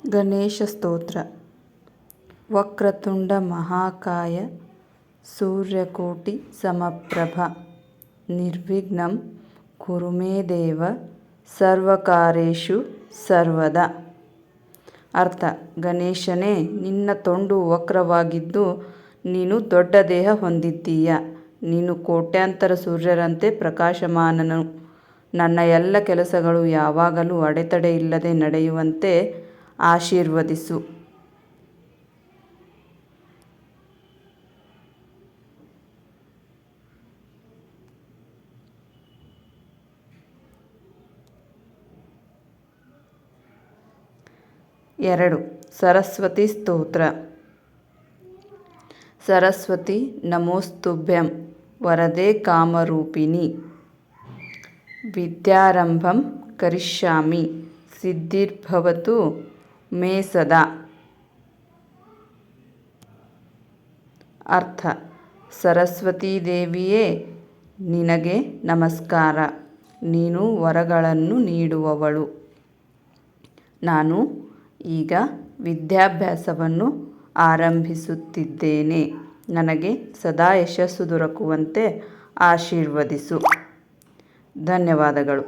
ಗಣೇಶ ಸ್ತೋತ್ರ. ವಕ್ರತುಂಡ ಮಹಾಕಾಯ ಸೂರ್ಯಕೋಟಿ ಸಮಪ್ರಭ ನಿರ್ವಿಘ್ನಂ ಕುರು ಮೇ ದೇವ ಸರ್ವಕಾರ್ಯೇಷು ಸರ್ವದಾ. ಅರ್ಥ: ಗಣೇಶನೇ, ನಿನ್ನ ತೊಂಡು ವಕ್ರವಾಗಿದ್ದು ನೀನು ದೊಡ್ಡ ದೇಹ ಹೊಂದಿದ್ದೀಯ. ನೀನು ಕೋಟ್ಯಾಂತರ ಸೂರ್ಯರಂತೆ ಪ್ರಕಾಶಮಾನನು. ನನ್ನ ಎಲ್ಲ ಕೆಲಸಗಳು ಯಾವಾಗಲೂ ಅಡೆತಡೆಯಿಲ್ಲದೆ ನಡೆಯುವಂತೆ ಆಶೀರ್ವದಿಸು. ಎರಡು. ಸರಸ್ವತಿ ಸ್ತೋತ್ರ. ಸರಸ್ವತಿ ನಮೋಸ್ತುಭ್ಯಂ ವರದೆ ಕಾಮರೂಪಿಣಿ. ವಿದ್ಯಾರಂಭಂ ಕರಿಷ್ಯಾಮಿ ಸಿದ್ಧಿರ್ಭವತು ಮೇ ಸದಾ. ಅರ್ಥ: ಸರಸ್ವತೀ ದೇವಿಯೇ, ನಿನಗೆ ನಮಸ್ಕಾರ. ನೀನು ವರಗಳನ್ನು ನೀಡುವವಳು. ನಾನು ಈಗ ವಿದ್ಯಾಭ್ಯಾಸವನ್ನು ಆರಂಭಿಸುತ್ತಿದ್ದೇನೆ. ನನಗೆ ಸದಾ ಯಶಸ್ಸು ದೊರಕುವಂತೆ ಆಶೀರ್ವದಿಸು. ಧನ್ಯವಾದಗಳು.